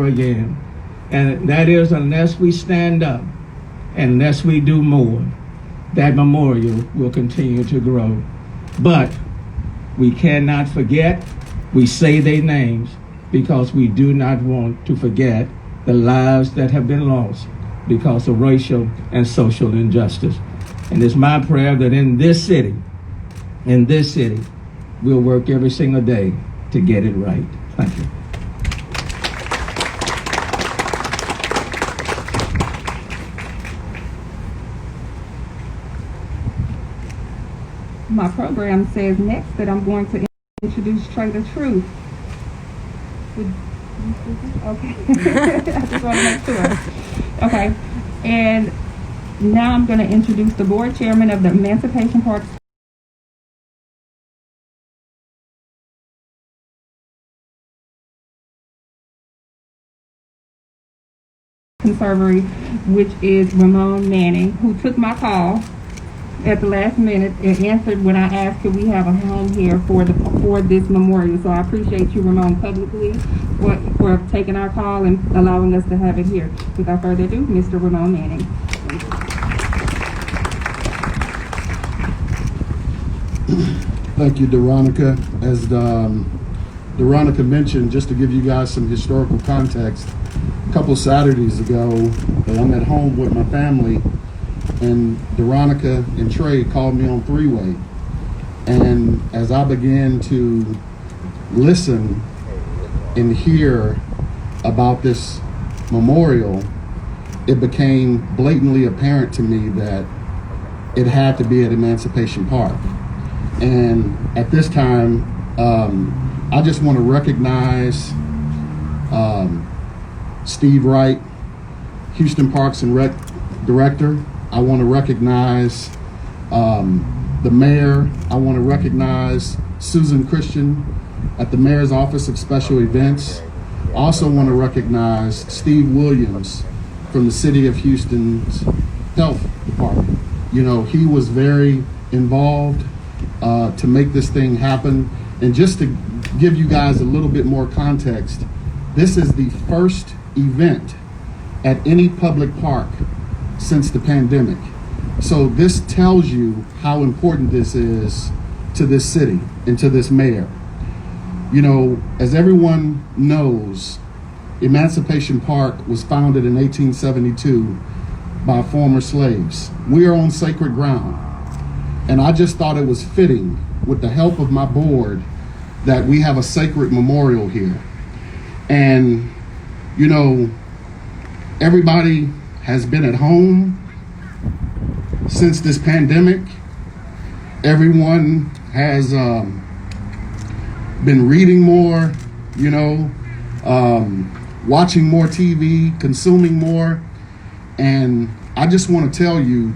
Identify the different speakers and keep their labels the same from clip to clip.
Speaker 1: again. And that is, unless we stand up, unless we do more, that memorial will continue to grow. But we cannot forget, we say their names because we do not want to forget the lives that have been lost because of racial and social injustice. And it's my prayer that in this city, we'll work every single day to get it right. Thank you.
Speaker 2: My program says next that I'm going to introduce Trae the Truth. Okay. I just want to make sure. Okay. And now I'm going to introduce the board chairman of the Emancipation Park Conservatory, which is Ramon Manning, who took my call at the last minute and answered when I asked could we have a home here for this memorial. So I appreciate you, Ramon, publicly for taking our call and allowing us to have it here. Without further ado, Mr. Ramon Manning.
Speaker 3: Thank you, Deronica. As Deronica mentioned, just to give you guys some historical context, a couple Saturdays ago, I'm at home with my family, and Deronica and Trae called me on three-way. And as I began to listen and hear about this memorial, it became blatantly apparent to me that it had to be at Emancipation Park. And at this time, I just want to recognize Steve Wright, Houston Parks and Rec Director. I want to recognize the mayor. I want to recognize Susan Christian at the Mayor's Office of Special Events. I also want to recognize Steve Williams from the City of Houston's Health Department. You know, he was very involved to make this thing happen. And just to give you guys a little bit more context, this is the first event at any public park since the pandemic. So this tells you how important this is to this city and to this mayor. You know, as everyone knows, Emancipation Park was founded in 1872 by former slaves. We are on sacred ground. And I just thought it was fitting, with the help of my board, that we have a sacred memorial here. And, you know, everybody has been at home since this pandemic. Everyone has been reading more, you know, watching more TV, consuming more. And I just want to tell you,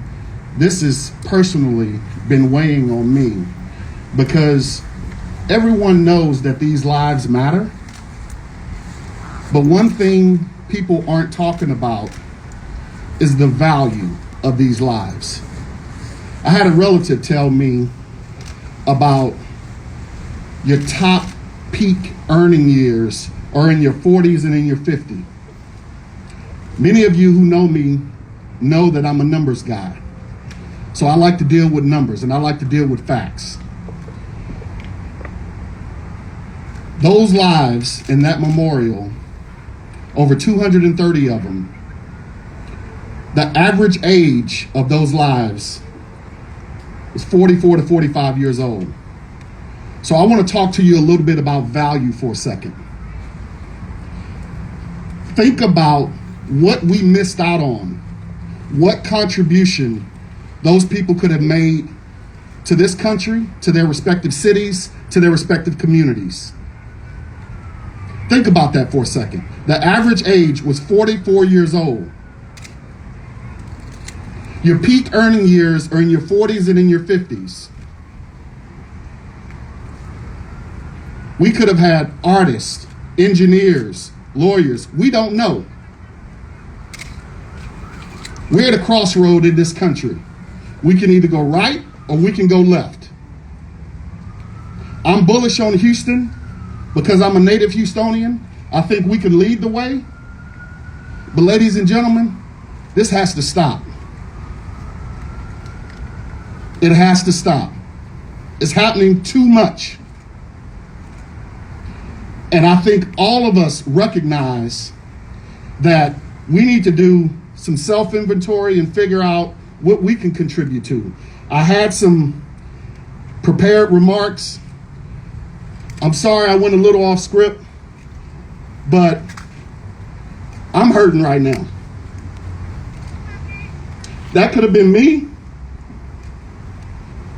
Speaker 3: this has personally been weighing on me, because everyone knows that these lives matter. But one thing people aren't talking about is the value of these lives. I had a relative tell me about your top peak earning years are in your 40s and in your 50s. Many of you who know me know that I'm a numbers guy. So I like to deal with numbers and I like to deal with facts. Those lives in that memorial, over 230 of them, the average age of those lives is 44 to 45 years old. So I want to talk to you a little bit about value for a second. Think about what we missed out on, what contribution those people could have made to this country, to their respective cities, to their respective communities. Think about that for a second. The average age was 44 years old. Your peak earning years are in your 40s and in your 50s. We could have had artists, engineers, lawyers. We don't know. We're at a crossroad in this country. We can either go right or we can go left. I'm bullish on Houston because I'm a native Houstonian. I think we can lead the way. But ladies and gentlemen, this has to stop. It has to stop. It's happening too much. And I think all of us recognize that we need to do some self-inventory and figure out what we can contribute to. I had some prepared remarks. I'm sorry I went a little off script, but I'm hurting right now. That could have been me.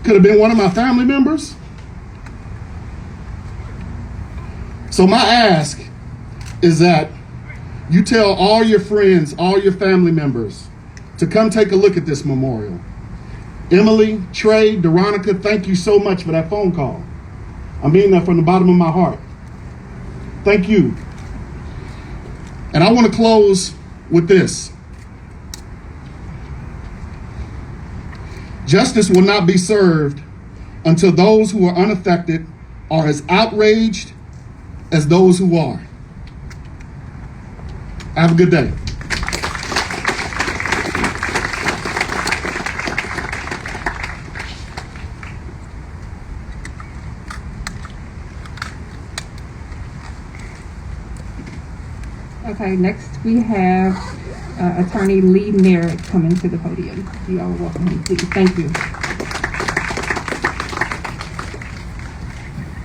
Speaker 3: Could have been one of my family members. So my ask is that you tell all your friends, all your family members to come take a look at this memorial. Emily, Trae, Deronica, thank you so much for that phone call. I mean that from the bottom of my heart. Thank you. And I want to close with this. Justice will not be served until those who are unaffected are as outraged as those who are. Have a good day.
Speaker 2: Okay, next we have Attorney Lee Merritt coming to the podium. You all are welcome him, please. Thank you.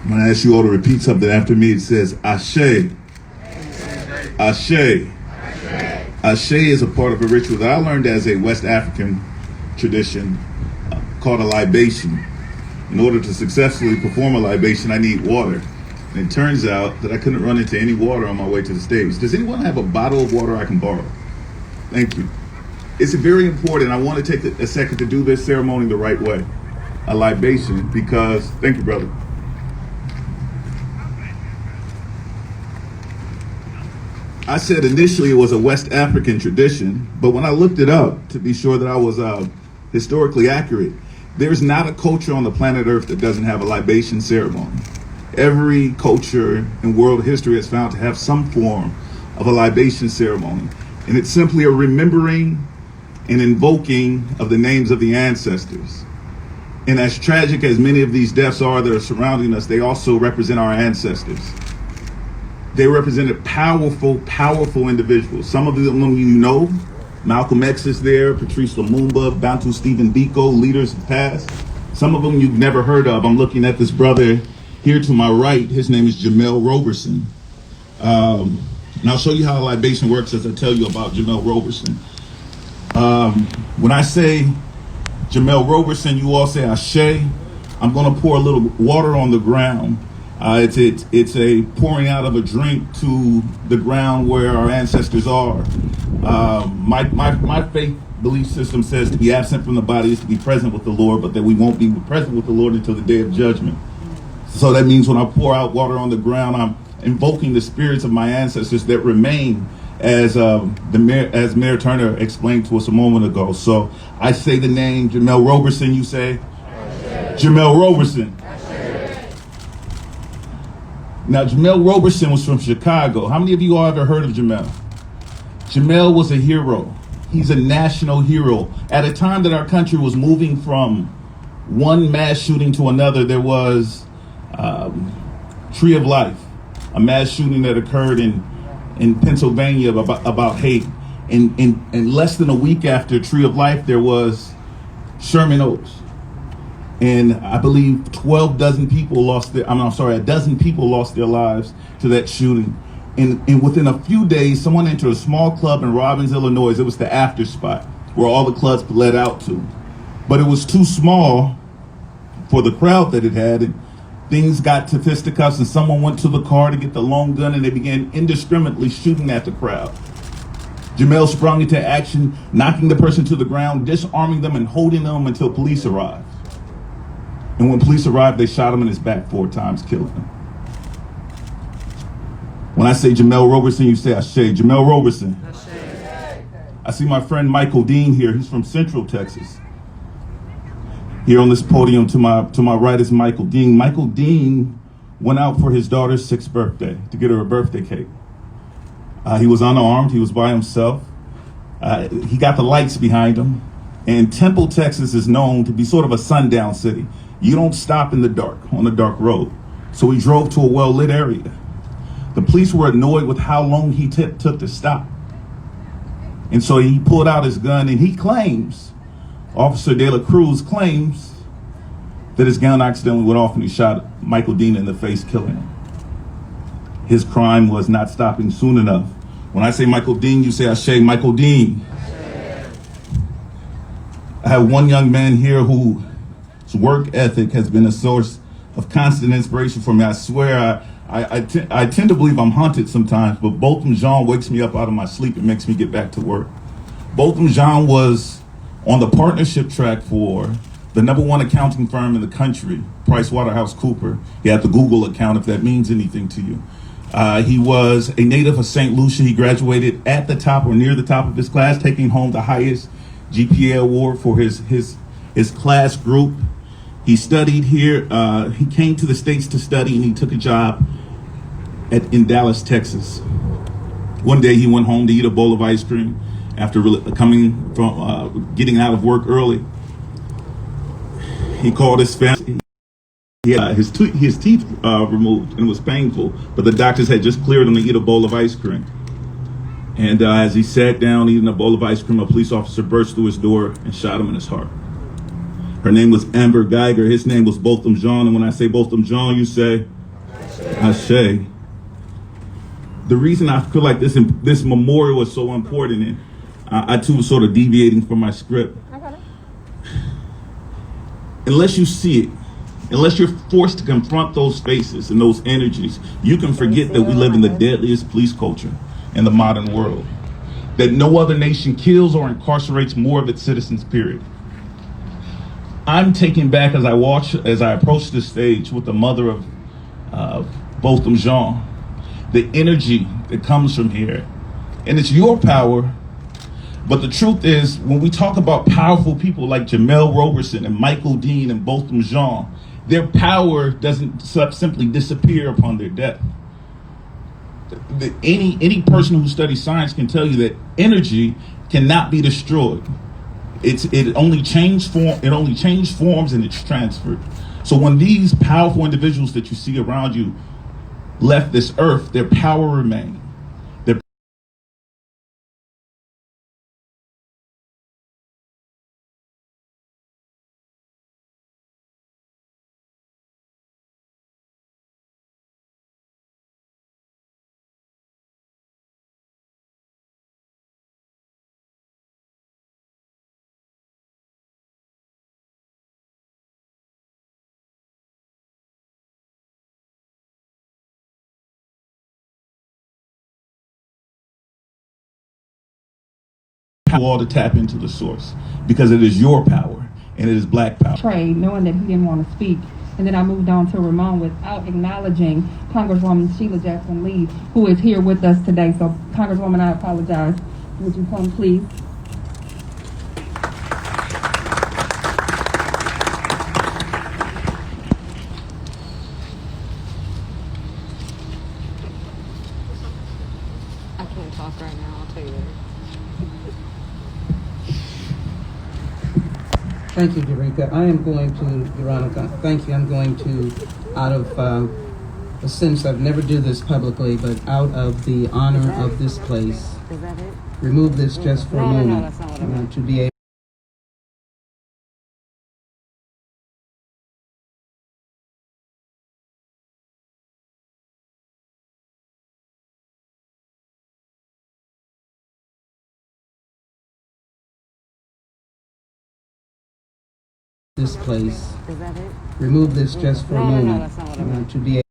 Speaker 4: I'm going to ask you all to repeat something after me. It says, Ashe. Ashe. Ashe is a part of a ritual that I learned as a West African tradition called a libation. In order to successfully perform a libation, I need water. And it turns out that I couldn't run into any water on my way to the stage. Does anyone have a bottle of water I can borrow? Thank you. It's very important. I want to take a second to do this ceremony the right way. A libation, because, thank you, brother. I said initially it was a West African tradition, but when I looked it up to be sure that I was historically accurate, there's not a culture on the planet Earth that doesn't have a libation ceremony. Every culture in world history has found to have some form of a libation ceremony. And it's simply a remembering and invoking of the names of the ancestors. And as tragic as many of these deaths are that are surrounding us, they also represent our ancestors. They represented powerful, powerful individuals. Some of them you know. Malcolm X is there, Patrice Lumumba, Bantu Stephen Biko, leaders of the past. Some of them you've never heard of. I'm looking at this brother here to my right. His name is Jamel Roberson. And I'll show you how a libation works as I tell you about Jamel Roberson. When I say Jamel Roberson, you all say Ashe. I'm going to pour a little water on the ground. It's a pouring out of a drink to the ground where our ancestors are. My faith belief system says to be absent from the body is to be present with the Lord, but that we won't be present with the Lord until the day of judgment. So that means when I pour out water on the ground, I'm invoking the spirits of my ancestors that remain, as Mayor Turner explained to us a moment ago. So I say the name Jamel Roberson, you say? Jamel Roberson. Now, Jamel Roberson was from Chicago. How many of you all ever heard of Jamel? Jamel was a hero. He's a national hero. At a time that our country was moving from one mass shooting to another, there was Tree of Life, a mass shooting that occurred in Pennsylvania about hate. And less than a week after Tree of Life, there was Sherman Oaks. And I believe a dozen people lost their lives to that shooting. And within a few days, someone entered a small club in Robbins, Illinois. It was the after spot where all the clubs led out to. But it was too small for the crowd that it had. And things got to fisticuffs, and someone went to the car to get the long gun, and they began indiscriminately shooting at the crowd. Jamel sprung into action, knocking the person to the ground, disarming them, and holding them until police arrived. And when police arrived, they shot him in his back 4 times, killing him. When I say Jamel Roberson, you say Ashe. Jamel Roberson. Ashe. I see my friend Michael Dean here. He's from Central Texas. Here on this podium to my right is Michael Dean. Michael Dean went out for his daughter's 6th birthday to get her a birthday cake. He was unarmed. He was by himself. He got the lights behind him. And Temple, Texas is known to be sort of a sundown city. You don't stop in the dark, on a dark road. So he drove to a well-lit area. The police were annoyed with how long he took to stop. And so he pulled out his gun, and he claims, Officer De La Cruz claims, that his gun accidentally went off and he shot Michael Dean in the face, killing him. His crime was not stopping soon enough. When I say Michael Dean, you say Ashe, Michael Dean. I have one young man here whose work ethic has been a source of constant inspiration for me. I swear, I tend to believe I'm haunted sometimes, but Botham Jean wakes me up out of my sleep and makes me get back to work. Botham Jean was on the partnership track for the #1 accounting firm in the country, PricewaterhouseCoopers. He had the Google account, if that means anything to you. He was a native of St. Lucia. He graduated at the top or near the top of his class, taking home the highest GPA award for his class group. He studied here. He came to the States to study, and he took a job in Dallas, Texas. One day he went home to eat a bowl of ice cream after coming from getting out of work early. He called his family. He had his teeth removed, and it was painful, but the doctors had just cleared him to eat a bowl of ice cream. And as he sat down eating a bowl of ice cream, a police officer burst through his door and shot him in his heart. Her name was Amber Geiger. His name was Botham Jean. And when I say Botham Jean, you say Ashe. The reason I feel like this memorial is so important, and I too was sort of deviating from my script. Unless you see it, unless you're forced to confront those faces and those energies, you can forget that we live in the deadliest police culture in the modern world. That no other nation kills or incarcerates more of its citizens, period. I'm taken back as I approach the stage with the mother of Botham Jean, the energy that comes from here. And it's your power. But the truth is, when we talk about powerful people like Jamel Roberson and Michael Dean and Botham Jean, their power doesn't simply disappear upon their death. Any person who studies science can tell you that energy cannot be destroyed. It only changed forms and it's transferred. So when these powerful individuals that you see around you left this earth, their power remained. All to tap into the source, because it is your power and it is Black power.
Speaker 2: Trae, knowing that he didn't want to speak. And then I moved on to Ramon without acknowledging Congresswoman Sheila Jackson Lee, who is here with us today. So, Congresswoman, I apologize. Would you come, please?
Speaker 5: I can't talk right now, I'll tell you later.
Speaker 6: Thank you, Jerika. I am going to, Veronica, thank you. I'm going to, out of a sense I've never do this publicly, but out of the honor of this place,
Speaker 5: Is that it?
Speaker 6: remove this just for a
Speaker 5: No,
Speaker 6: moment.
Speaker 5: that's not what I meant.
Speaker 6: To be able this place,
Speaker 5: Is that it?
Speaker 6: remove this just for a
Speaker 5: No,
Speaker 6: moment.
Speaker 5: that's not what I meant.
Speaker 6: To be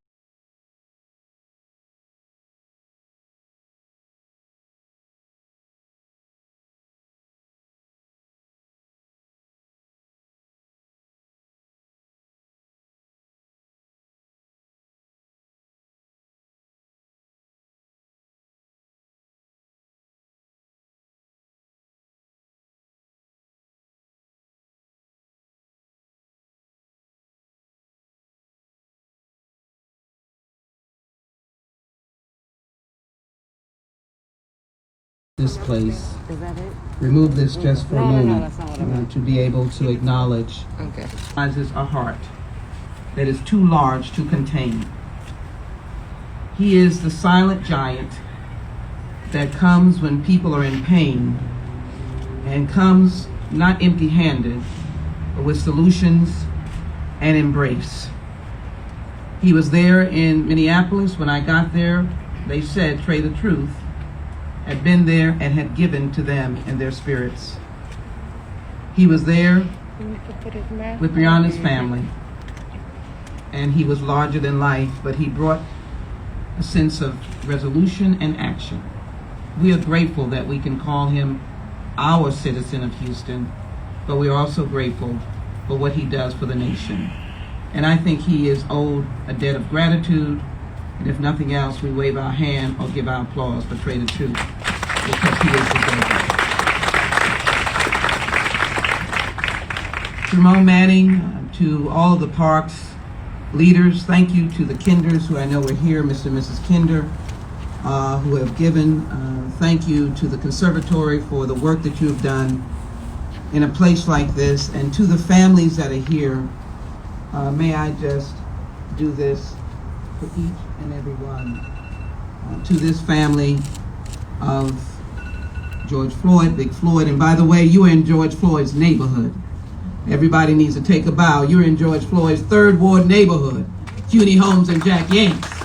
Speaker 6: this place.
Speaker 5: Is that it?
Speaker 6: Remove this just for a
Speaker 5: No,
Speaker 6: moment.
Speaker 5: that's not what I meant.
Speaker 6: To be able to acknowledge
Speaker 5: Okay.
Speaker 6: realizes a heart that is too large to contain. He is the silent giant that comes when people are in pain and comes not empty-handed, but with solutions and embrace. He was there in Minneapolis when I got there. They said Trae the Truth had been there and had given to them and their spirits. He was there with Brianna's family, and he was larger than life, but he brought a sense of resolution and action. We are grateful that we can call him our citizen of Houston, but we are also grateful for what he does for the nation. And I think he is owed a debt of gratitude, and if nothing else, we wave our hand or give our applause for Trae the Truth, because he is deserving. Jerome Manning, to all of the parks leaders, thank you to the Kinders who I know are here, Mr. and Mrs. Kinder, who have given. Thank you to the conservatory for the work that you have done in a place like this, and to the families that are here. May I just do this for each and every one. To this family of George Floyd, Big Floyd, and by the way, you are in George Floyd's neighborhood. Everybody needs to take a bow. You're in George Floyd's 3rd Ward neighborhood, CUNY Homes and Jack Yates.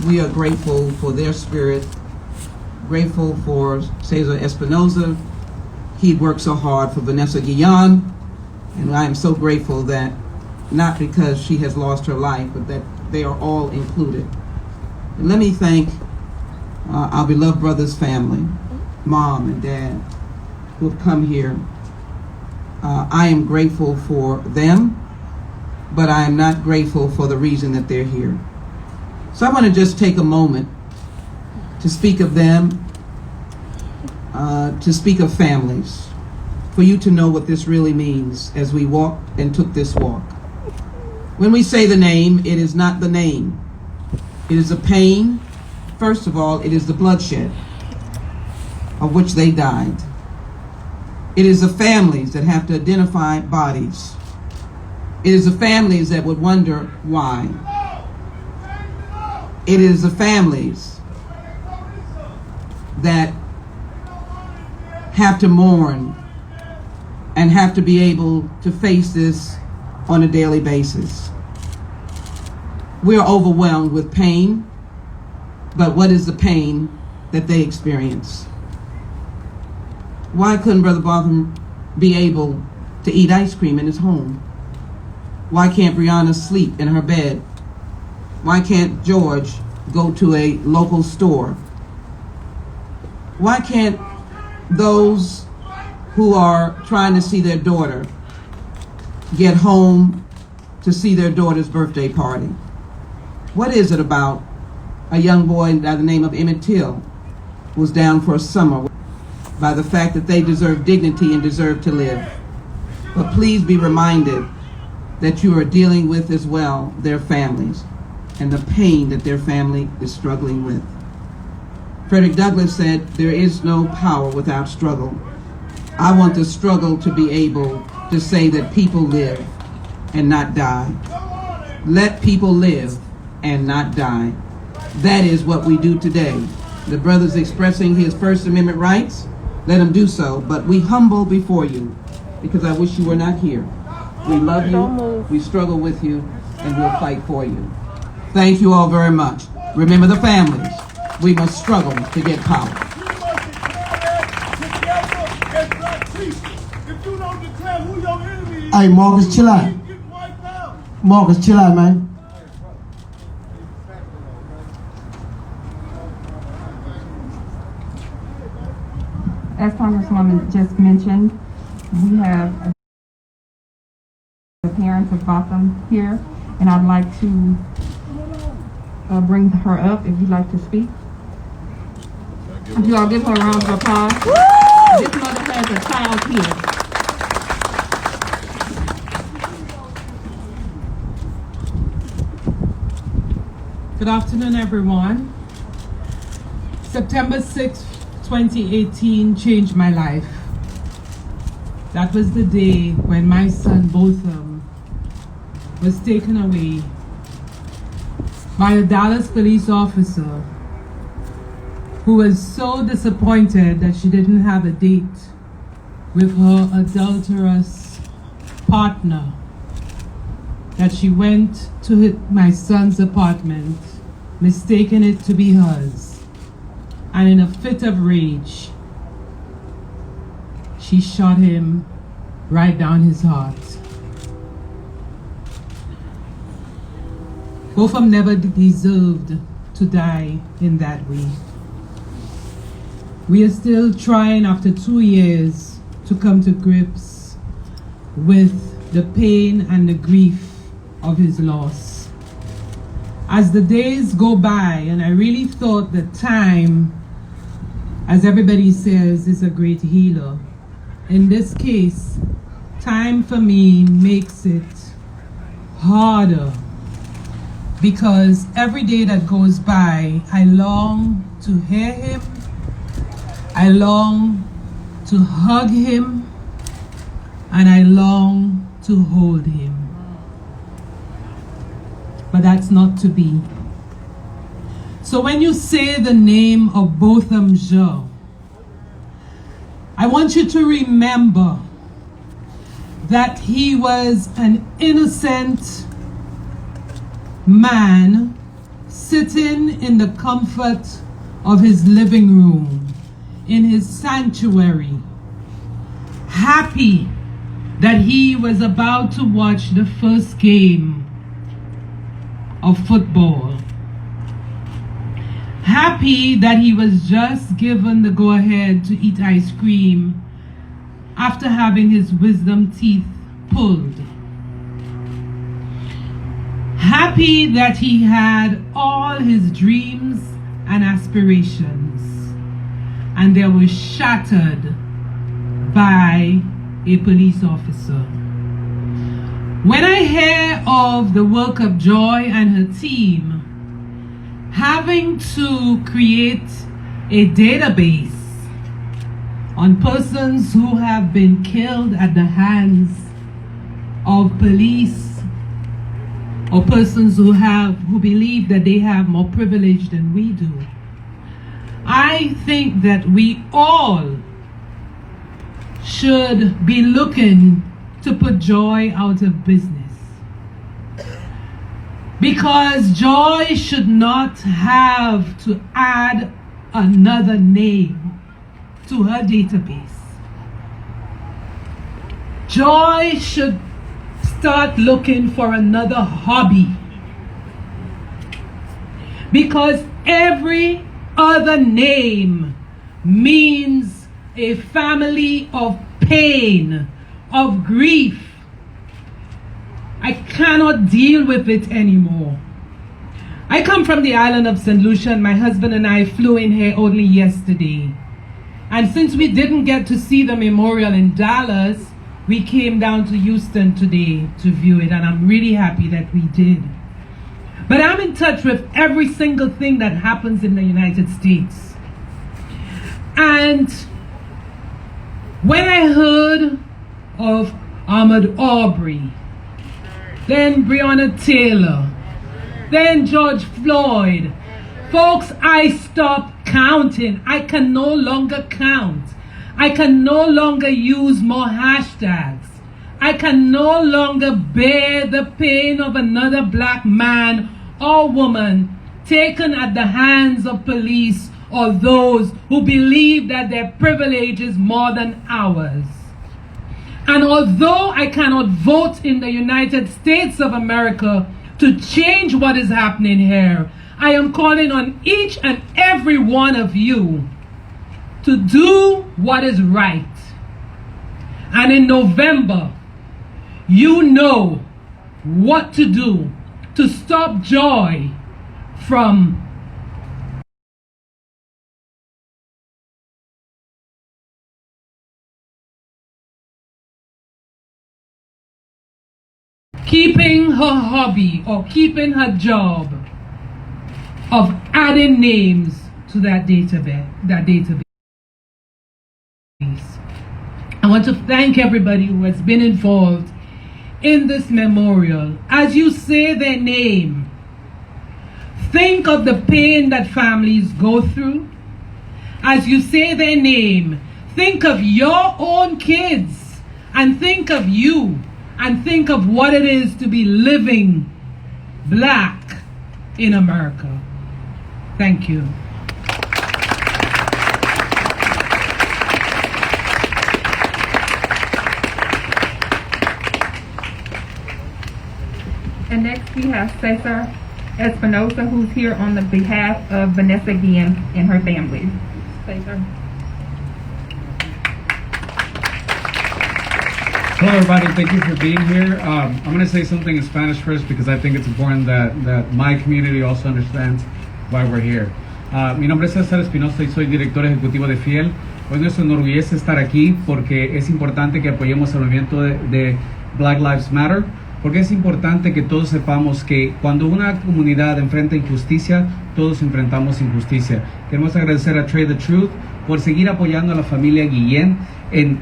Speaker 6: We are grateful for their spirit, grateful for Cesar Espinoza. He worked so hard for Vanessa Guillen, and I am so grateful that, not because she has lost her life, but that they are all included. And let me thank our beloved brother's family, mom and dad, who have come here. I am grateful for them, but I am not grateful for the reason that they're here. So I want to just take a moment to speak of them, to speak of families, for you to know what this really means as we walked and took this walk. When we say the name, it is not the name. It is the pain. First of all, it is the bloodshed of which they died. It is the families that have to identify bodies. It is the families that would wonder why. It is the families that have to mourn and have to be able to face this on a daily basis. We are overwhelmed with pain, but what is the pain that they experience? Why couldn't Brother Botham be able to eat ice cream in his home? Why can't Brianna sleep in her bed? Why can't George go to a local store? Why can't those who are trying to see their daughter get home to see their daughter's birthday party? What is it about a young boy by the name of Emmett Till who was down for a summer by the fact that they deserve dignity and deserve to live? But please be reminded that you are dealing with as well their families and the pain that their family is struggling with. Frederick Douglass said, "There is no power without struggle." I want the struggle to be able to say that people live and not die. Let people live and not die. That is what we do today. The brother's expressing his First Amendment rights. Let him do so, but we humble before you because I wish you were not here. We love you, we struggle with you, and we'll fight for you. Thank you all very much. Remember the families. We must struggle to get power.
Speaker 7: Hey, Marcus, chill out. Marcus, chill out, man.
Speaker 2: As Congresswoman just mentioned, we have the parents of Botham here, and I'd like to bring her up if you'd like to speak. Would you all give her a round of applause? This mother has a child here.
Speaker 8: Good afternoon, everyone.
Speaker 6: September 6th, 2018 changed my life. That was the day when my son Botham was taken away by a Dallas police officer who was so disappointed that she didn't have a date with her adulterous partner that she went to my son's apartment, mistaking it to be hers, and in a fit of rage, she shot him right down his heart. Both of them never deserved to die in that way. We are still trying after 2 years to come to grips with the pain and the grief of his loss. As the days go by, and I really thought that time, as everybody says, is a great healer. In this case, time for me makes it harder, because every day that goes by, I long to hear him, I long to hug him, and I long to hold him. But that's not to be. So when you say the name of Botham Jean, I want you to remember that he was an innocent man sitting in the comfort of his living room, in his sanctuary, happy that he was about to watch the first game of football, happy that he was just given the go-ahead to eat ice cream after having his wisdom teeth pulled, happy that he had all his dreams and aspirations, and they were shattered by a police officer. When I hear of the work of Joy and her team having to create a database on persons who have been killed at the hands of police, or persons who believe that they have more privilege than we do, I think that we all should be looking to put Joy out of business. Because Joy should not have to add another name to her database. Joy should start looking for another hobby. Because every other name means a family of pain, of grief. I cannot deal with it anymore. I come from the island of St. Lucia, and my husband and I flew in here only yesterday. And since we didn't get to see the memorial in Dallas, we came down to Houston today to view it, and I'm really happy that we did. But I'm in touch with every single thing that happens in the United States. And when I heard of Ahmaud Arbery, then Breonna Taylor, then George Floyd, folks, I stopped counting. I can no longer count. I can no longer use more hashtags. I can no longer bear the pain of another black man or woman taken at the hands of police or those who believe that their privilege is more than ours. And although I cannot vote in the United States of America to change what is happening here, I am calling on each and every one of you to do what is right. And in November, you know what to do to stop Joy from keeping her hobby or keeping her job of adding names
Speaker 8: to that database. I want to thank everybody who has been involved in this memorial. As you say their name, think of the pain that families go through. As you say their name, think of your own kids and think of you and think of what it is to be living black in America. Thank you.
Speaker 2: And next we have Cesar Espinosa, who's here on the behalf of Vanessa Guillen and her family. Cesar.
Speaker 9: Hello everybody, thank you for being here. I'm going to say something in Spanish first because I think it's important that my community also understands why we're here. Mi nombre es César Espinosa y soy director ejecutivo de Fiel. Hoy nos enorgullece estar aquí porque es importante que apoyemos el movimiento de Black Lives Matter, porque es importante que todos sepamos que cuando una comunidad enfrenta injusticia, todos enfrentamos injusticia. Queremos agradecer a Trae the Truth por seguir apoyando a la familia Guillen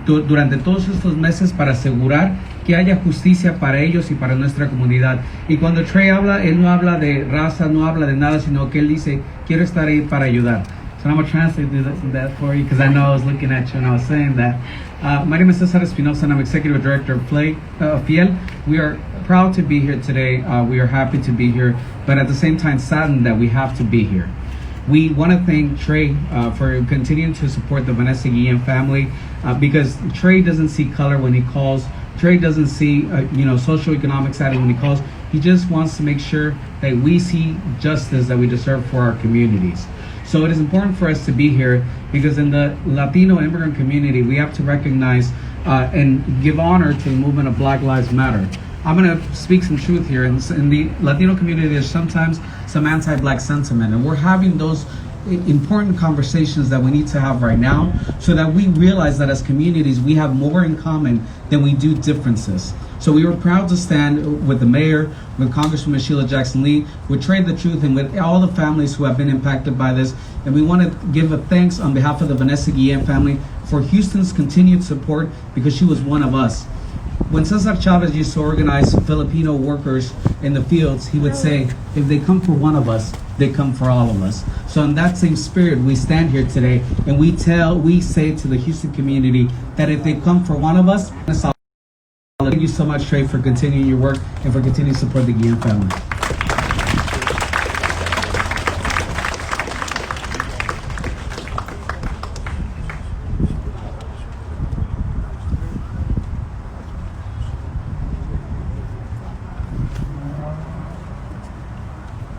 Speaker 9: durante todos estos meses para asegurar que haya justicia para ellos y para nuestra comunidad. Y cuando Trae habla, él no habla de raza, no habla de nada, sino que él dice, quiero estar ahí para ayudar. So I'm going to translate that for you because I know I was looking at you and I was saying that. My name is Cesar Espinosa and I'm Executive Director of Fiel. We are proud to be here today. We are happy to be here, but at the same time saddened that we have to be here. We want to thank Trae for continuing to support the Vanessa Guillen family because Trae doesn't see color when he calls. Trae doesn't see socioeconomic status when he calls. He just wants to make sure that we see justice that we deserve for our communities. So it is important for us to be here because in the Latino immigrant community, we have to recognize and give honor to the movement of Black Lives Matter. I'm going to speak some truth here. In the Latino community, there's sometimes some anti-Black sentiment, and we're having those important conversations that we need to have right now so that we realize that as communities, we have more in common than we do differences. So we were proud to stand with the mayor, with Congresswoman Sheila Jackson Lee, with Trae the Truth, and with all the families who have been impacted by this. And we want to give a thanks on behalf of the Vanessa Guillen family for Houston's continued support because she was one of us. When Cesar Chavez used to organize Filipino workers in the fields, he would say, if they come for one of us, they come for all of us. So in that same spirit, we stand here today and we say to the Houston community that if they come for one of us, thank you so much, Trae, for continuing your work and for continuing to support the Guillen family.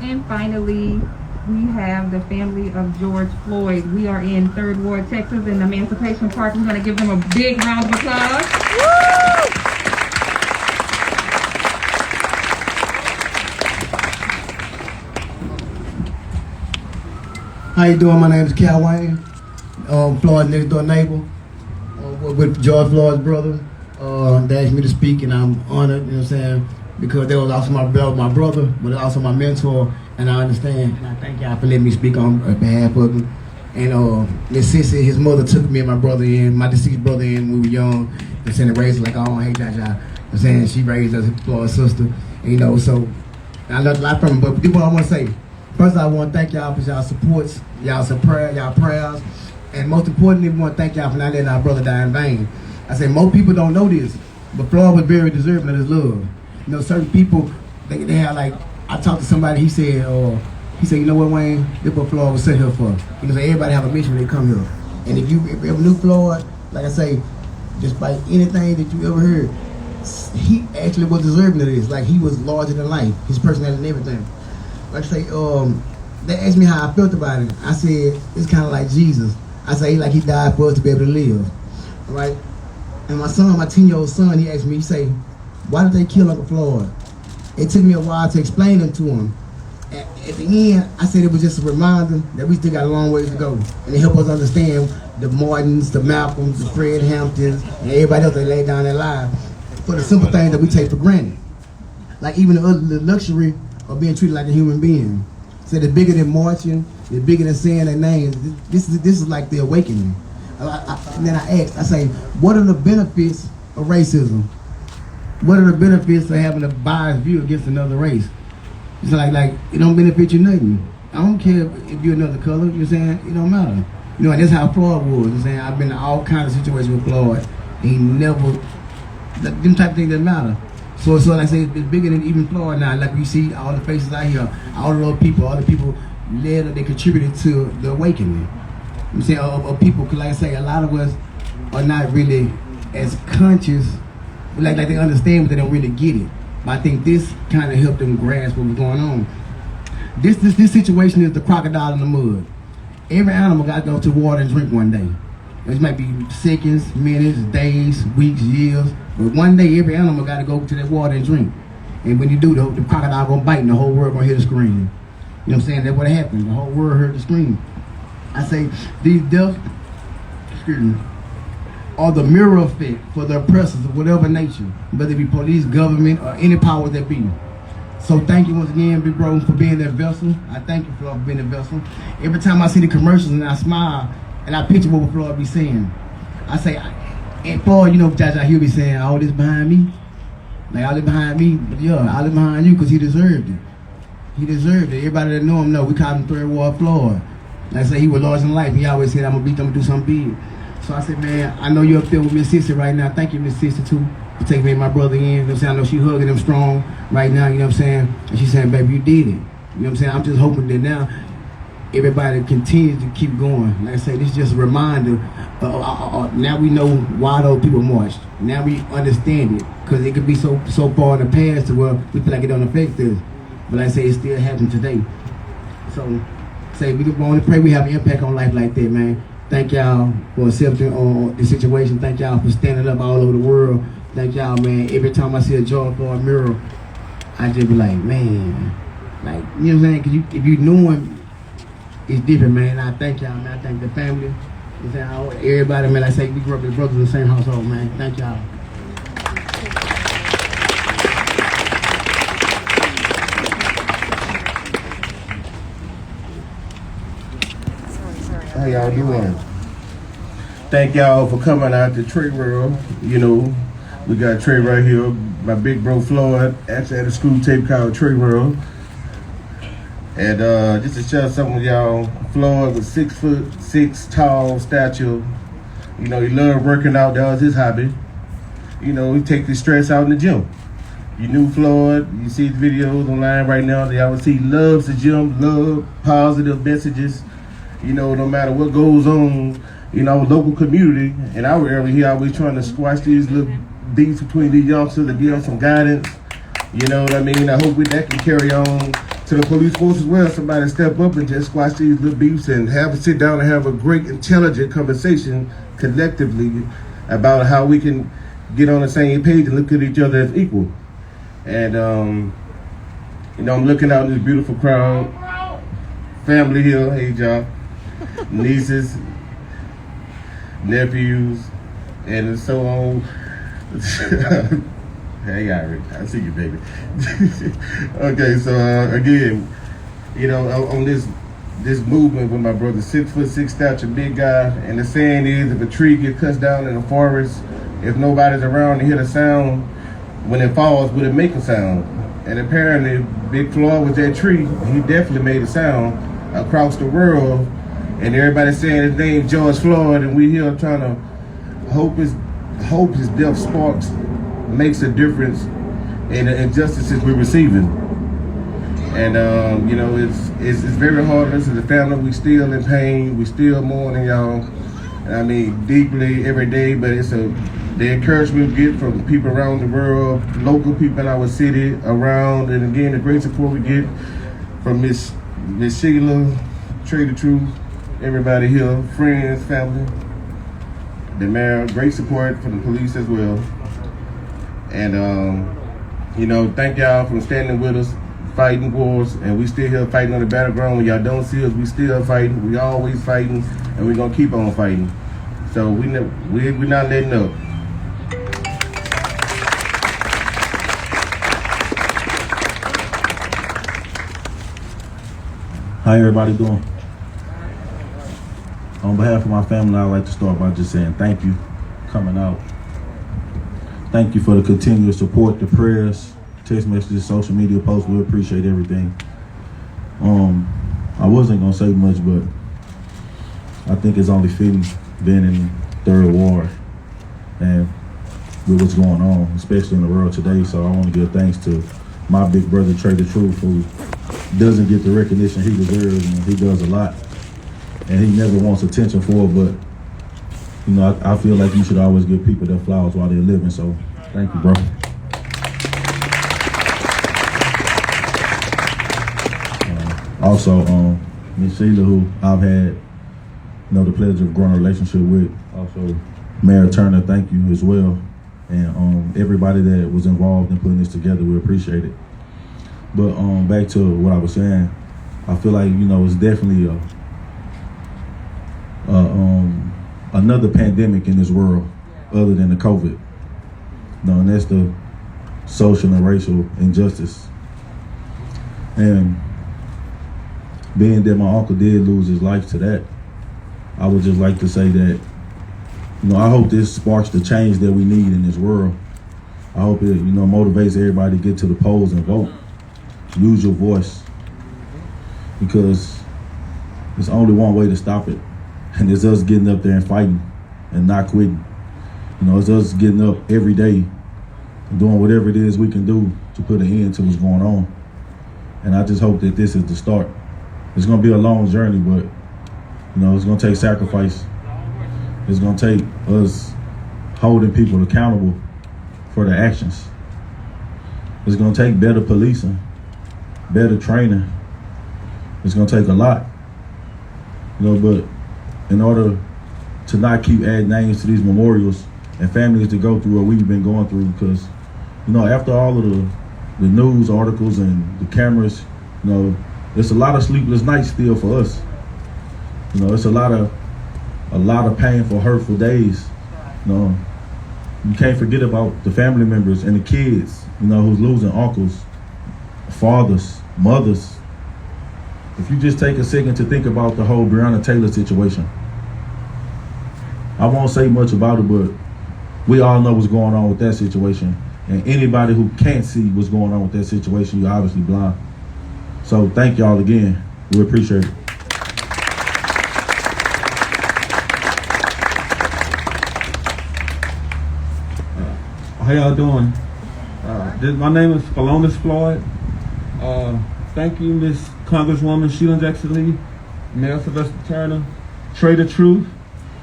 Speaker 2: And finally, we have the family of George Floyd. We are in 3rd Ward, Texas, in Emancipation Park. We're going to give them a big round of applause.
Speaker 7: How you doing? My name is Cal Wayne. Floyd's next door neighbor. With George Floyd's brother. They asked me to speak and I'm honored, you know what I'm saying? Because they was also my brother, but also my mentor, and I understand. And I thank y'all for letting me speak on behalf of him. And Miss Sissy, his mother took me and my brother in, my deceased brother in when we were young, and sent raised us like, I don't hate y'all. You know what I'm saying? She raised us, Floyd's sister, and so I learned a lot from him. But this is what I want to say. First, I want to thank y'all for y'all supports, y'all prayers, and most importantly, we want to thank y'all for not letting our brother die in vain. I say most people don't know this, but Floyd was very deserving of his love. You know, certain people, they have like, I talked to somebody, he said, you know what, Wayne, this is what Floyd was sent here for. You know, everybody have a mission when they come here. And if you ever knew Floyd, like I say, just by anything that you ever heard, he actually was deserving of this. Like, he was larger than life, his personality and everything. Like I say, they asked me how I felt about it. I said, it's kind of like Jesus. I say, like he died for us to be able to live, all right? And my son, my 10-year-old son, he asked me, he say, why did they kill Uncle Floyd? It took me a while to explain it to him. At the end, I said it was just a reminder that we still got a long ways to go. And it helped us understand the Martins, the Malcolms, the Fred Hamptons, and everybody else that laid down their lives for the simple things that we take for granted. Like even the luxury of being treated like a human being. So they're bigger than marching, they're bigger than saying their names. This is like the awakening. And then I asked, I say, what are the benefits of racism? What are the benefits of having a biased view against another race? It's like it don't benefit you nothing. I don't care if you're another color, you're saying, it don't matter. You know, and that's how Floyd was. You're saying, I've been in all kinds of situations with Floyd. And he never, them type of things that matter. So like I say, it's bigger than even Floyd now. Like we see all the faces out here, all the people led or they contributed to the awakening. I'm saying of people, cause like I say, a lot of us are not really as conscious, like they understand, but they don't really get it. But I think this kind of helped them grasp what was going on. This situation is the crocodile in the mud. Every animal got to go to water and drink one day. It might be seconds, minutes, days, weeks, years, but one day every animal got to go to that water and drink. And when you do, the crocodile gonna bite and the whole world gonna hear the scream. You know what I'm saying? That's what happened. The whole world heard the scream. I say these deaths, are the mirror effect for the oppressors of whatever nature, whether it be police, government, or any power that be. So thank you once again, big bro, for being that vessel. I thank you for being that vessel. Every time I see the commercials and I smile and I picture what Floyd be saying, I say, and Floyd, you know, Jaja, he'll be saying, all this behind me, like all this behind me, but yeah, all this behind you, because he deserved it. He deserved it. Everybody that know him know, we call him Third Ward Floyd. Like I say, he was large in life. He always said, I'm gonna beat them and do something big. So I said, man, I know you're up there with Miss Sister right now. Thank you, Miss Sister, too, for taking me and my brother in. You know what I'm saying? I know she hugging him strong right now, you know what I'm saying? And she's saying, baby, you did it. You know what I'm saying? I'm just hoping that now everybody continues to keep going. Like I say, this is just a reminder. Now we know why those people marched. Now we understand it. Because it could be so far in the past to where we feel like it don't affect us. But like I say, it still happens today. So, say, we want to pray we have an impact on life like that, man. Thank y'all for accepting the situation. Thank y'all for standing up all over the world. Thank y'all, man. Every time I see a George Floyd mural, I just be like, man, like, you know what I'm saying? Because if you know him, it's different, man. I thank y'all, man. I thank the family. You know, everybody, man. Like I say, we grew up as brothers in the same household, man. Thank y'all.
Speaker 10: How y'all doing? Thank y'all for coming out to Trae World. You know, we got Trae right here, my big bro Floyd, actually at a school tape called Trae World. And just to share something with y'all, Floyd was 6'6" tall stature. You know, he loved working out, that was his hobby. You know, he take the stress out in the gym. You knew Floyd, you see his videos online right now, y'all see he loves the gym, love positive messages. You know, no matter what goes on in our local community, in our area, he always trying to squash these little beefs between these youngsters to give them some guidance. You know what I mean? I hope that can carry on to the police force as well. Somebody step up and just squash these little beefs and sit down and have a great, intelligent conversation collectively about how we can get on the same page and look at each other as equal. And, you know, I'm looking out in this beautiful crowd. Family here, hey, y'all. Nieces, nephews, and so on. Hey, Irie, I see you, baby. Okay, so again, you know, on this movement with my brother, 6'6" stature, big guy, and the saying is, if a tree gets cut down in the forest, if nobody's around to hear the sound, when it falls, will it make a sound? And apparently, Big Floyd was that tree. He definitely made a sound across the world. And everybody's saying his name, George Floyd, and we here trying to hope his death sparks, makes a difference in the injustices we're receiving. And you know, it's very hard on us as a family. We still in pain, we still mourning y'all. I mean, deeply every day. But it's the encouragement we get from people around the world, local people in our city, around, and again the great support we get from Miss Sheila, Trae the Truth. Everybody here, friends, family, the mayor, great support from the police as well. And, you know, thank y'all for standing with us, fighting wars, and we still here fighting on the battleground. When y'all don't see us, we still fighting. We always fighting, and we're gonna keep on fighting. So we're not letting up.
Speaker 11: How everybody doing? On behalf of my family, I'd like to start by just saying thank you for coming out. Thank you for the continuous support, the prayers, text messages, social media posts. We appreciate everything. I wasn't gonna say much, but I think it's only fitting being in Third Ward and with what's going on, especially in the world today. So I want to give thanks to my big brother, Trae the Truth, who doesn't get the recognition he deserves, and he does a lot. And he never wants attention for it, but you know, I feel like you should always give people their flowers while they're living. So thank you, bro. Also, Miss Sheila, who I've had the pleasure of growing a relationship with. Also, Mayor Turner, thank you as well. And everybody that was involved in putting this together, we appreciate it. But back to what I was saying, I feel like, it's definitely another pandemic in this world other than the COVID. And that's the social and racial injustice. And being that my uncle did lose his life to that, I would just like to say that, I hope this sparks the change that we need in this world. I hope it, motivates everybody to get to the polls and vote. Use your voice, because there's only one way to stop it, and it's us getting up there and fighting and not quitting. It's us getting up every day and doing whatever it is we can do to put an end to what's going on. And I just hope that this is the start. It's gonna be a long journey, but it's gonna take sacrifice. It's gonna take us holding people accountable for their actions. It's gonna take better policing, better training. It's gonna take a lot. But in order to not keep adding names to these memorials and families to go through what we've been going through, because, after all of the news articles and the cameras, it's a lot of sleepless nights still for us. It's a lot of painful, hurtful days. You can't forget about the family members and the kids, who's losing uncles, fathers, mothers. If you just take a second to think about the whole Breonna Taylor situation, I won't say much about it, but we all know what's going on with that situation. And anybody who can't see what's going on with that situation, you're obviously blind. So thank y'all again. We appreciate it.
Speaker 12: How y'all doing? My name is Philonis Floyd. Thank you, Miss Congresswoman Sheila Jackson Lee, Mayor Sylvester Turner, Trae the Truth.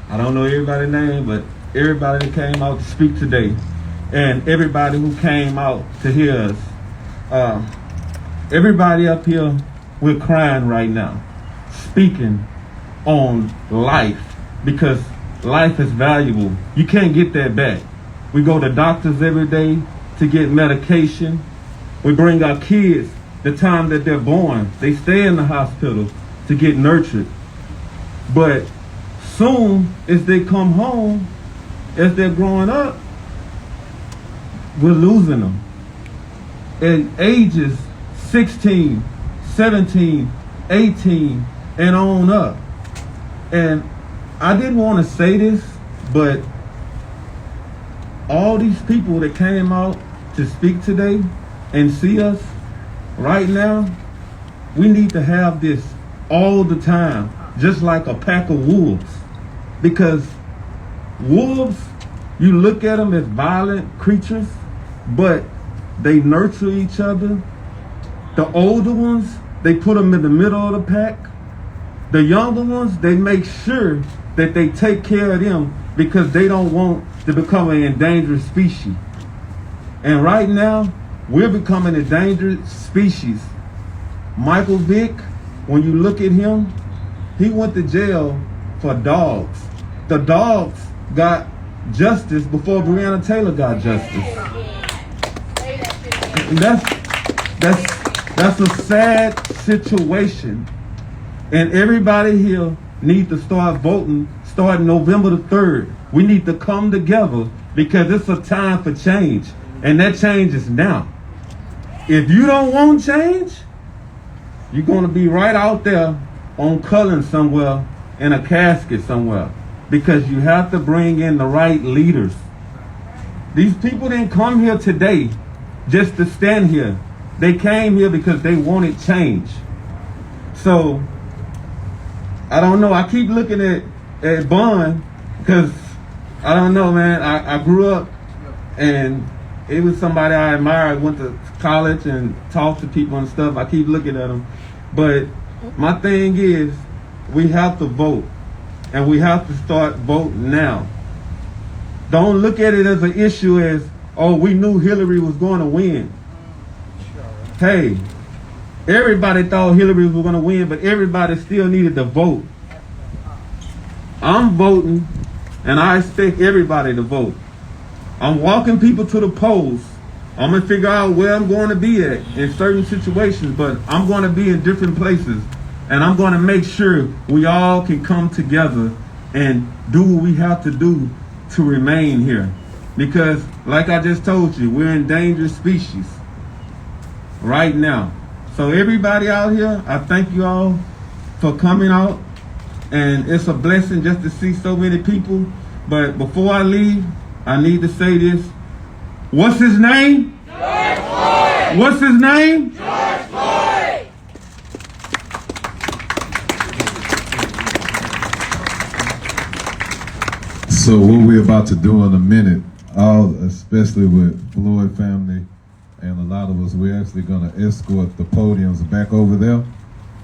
Speaker 12: I don't know everybody's name, but everybody that came out to speak today, and everybody who came out to hear us. Everybody up here, we're crying right now, speaking on life, because life is valuable. You can't get that back. We go to doctors every day to get medication. We bring our kids the time that they're born. They stay in the hospital to get nurtured. But soon as they come home, as they're growing up, we're losing them. At ages 16, 17, 18, and on up. And I didn't want to say this, but all these people that came out to speak today and see us right now, we need to have this all the time, just like a pack of wolves. Because wolves, you look at them as violent creatures, but they nurture each other. The older ones, they put them in the middle of the pack. The younger ones, they make sure that they take care of them because they don't want to become an endangered species. And right now, we're becoming an endangered species. Michael Vick, when you look at him, he went to jail for dogs. The dogs got justice before Breonna Taylor got justice. And that's a sad situation. And everybody here needs to start voting starting November the 3rd. We need to come together because it's a time for change. And that change is now. If you don't want change, you're going to be right out there on Cullen somewhere in a casket somewhere, because you have to bring in the right leaders. These people didn't come here today just to stand here. They came here because they wanted change. So, I don't know. I keep looking at Bun because, I don't know, man. I grew up and it was somebody I admired. Went to college and talked to people and stuff. I keep looking at them. But my thing is, we have to vote. And we have to start voting now. Don't look at it as an issue as, oh, we knew Hillary was going to win. Hey, everybody thought Hillary was going to win, but everybody still needed to vote. I'm voting, and I expect everybody to vote. I'm walking people to the polls. I'm going to figure out where I'm going to be at in certain situations, but I'm going to be in different places. And I'm going to make sure we all can come together and do what we have to do to remain here. Because, like I just told you, we're endangered species right now. So everybody out here, I thank you all for coming out. And it's a blessing just to see so many people. But before I leave, I need to say this. What's his name? George Floyd! What's his name? George Floyd!
Speaker 11: So what we're about to do in a minute, especially with Floyd family and a lot of us, we're actually going to escort the podiums back over there.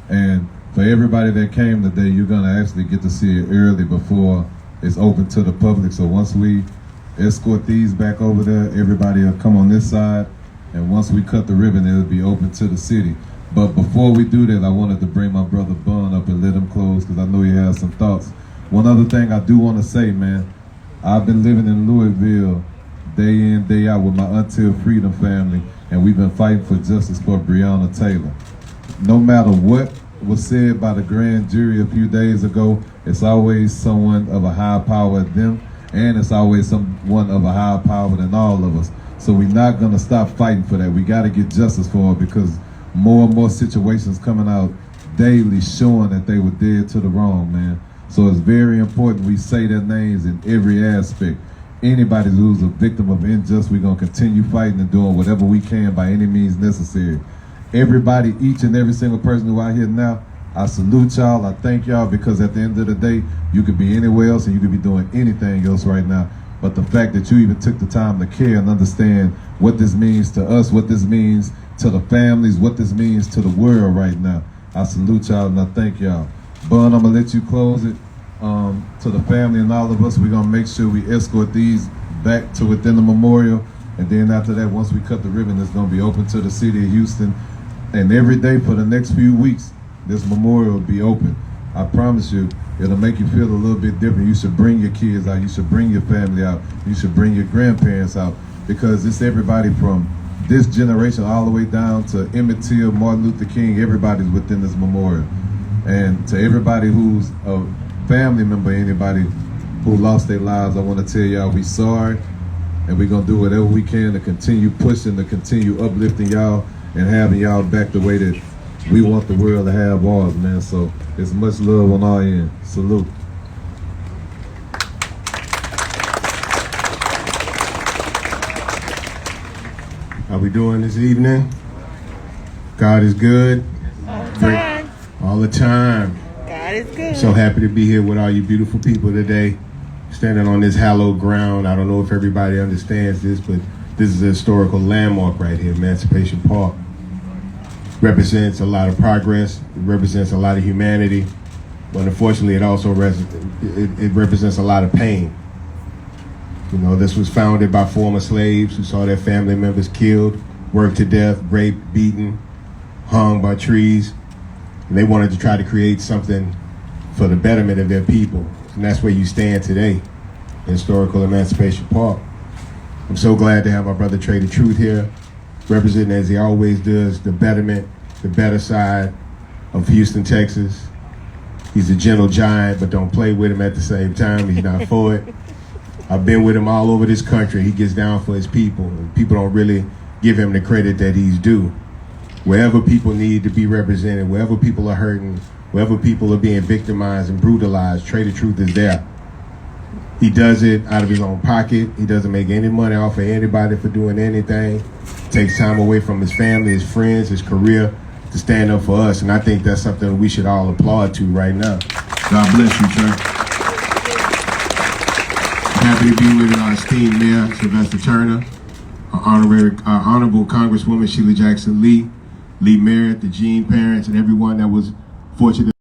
Speaker 11: And for everybody that came today, you're going to actually get to see it early before it's open to the public. So once we escort these back over there, everybody will come on this side. And once we cut the ribbon, it'll be open to the city. But before we do that, I wanted to bring my brother Bun up and let him close because I know he has some thoughts. One other thing I do want to say, man, I've been living in Louisville day in, day out with my Until Freedom family, and we've been fighting for justice for Breonna Taylor. No matter what was said by the grand jury a few days ago, it's always someone of a higher power than them, and it's always someone of a higher power than all of us. So we're not going to stop fighting for that. We got to get justice for it because more and more situations coming out daily showing that they were dead to the wrong, man. So it's very important we say their names in every aspect. Anybody who's a victim of injustice, we're going to continue fighting and doing whatever we can by any means necessary. Everybody, each and every single person who out here now, I salute y'all. I thank y'all because at the end of the day, you could be anywhere else and you could be doing anything else right now. But the fact that you even took the time to care and understand what this means to us, what this means to the families, what this means to the world right now, I salute y'all and I thank y'all. Bun, I'm going to let you close it. To the family and all of us, we're going to make sure we escort these back to within the memorial. And then after that, once we cut the ribbon, it's going to be open to the city of Houston. And every day for the next few weeks, this memorial will be open. I promise you, it'll make you feel a little bit different. You should bring your kids out. You should bring your family out. You should bring your grandparents out because it's everybody from this generation all the way down to Emmett Till, Martin Luther King. Everybody's within this memorial. And to everybody who's a family member, anybody who lost their lives, I want to tell y'all we sorry, and we're going to do whatever we can to continue pushing, to continue uplifting y'all and having y'all back the way that we want the world to have ours, man. So it's much love on our end. Salute.
Speaker 10: How we doing this evening? God is good. All the time.
Speaker 5: God is good.
Speaker 10: So happy to be here with all you beautiful people today, standing on this hallowed ground. I don't know if everybody understands this, but this is a historical landmark right here, Emancipation Park. Represents a lot of progress, it represents a lot of humanity, but unfortunately it also it represents a lot of pain. You know, this was founded by former slaves who saw their family members killed, worked to death, raped, beaten, hung by trees. And they wanted to try to create something for the betterment of their people. And that's where you stand today, historical Emancipation Park. I'm so glad to have my brother Trae the Truth here, representing as he always does, the betterment, the better side of Houston, Texas. He's a gentle giant, but don't play with him at the same time. He's not for it. I've been with him all over this country. He gets down for his people, and people don't really give him the credit that he's due.
Speaker 13: wherever people need to be represented, wherever people are hurting, wherever people are being victimized and brutalized, Trae the Truth is there. He does it out of his own pocket. He doesn't make any money off of anybody for doing anything. Takes time away from his family, his friends, his career to stand up for us. And I think that's something we should all applaud to right now. God bless you, Trae. Happy to be with our esteemed Mayor, Sylvester Turner, our Honorable Congresswoman Sheila Jackson Lee, Lee Merritt, the Jean parents, and everyone that was fortunate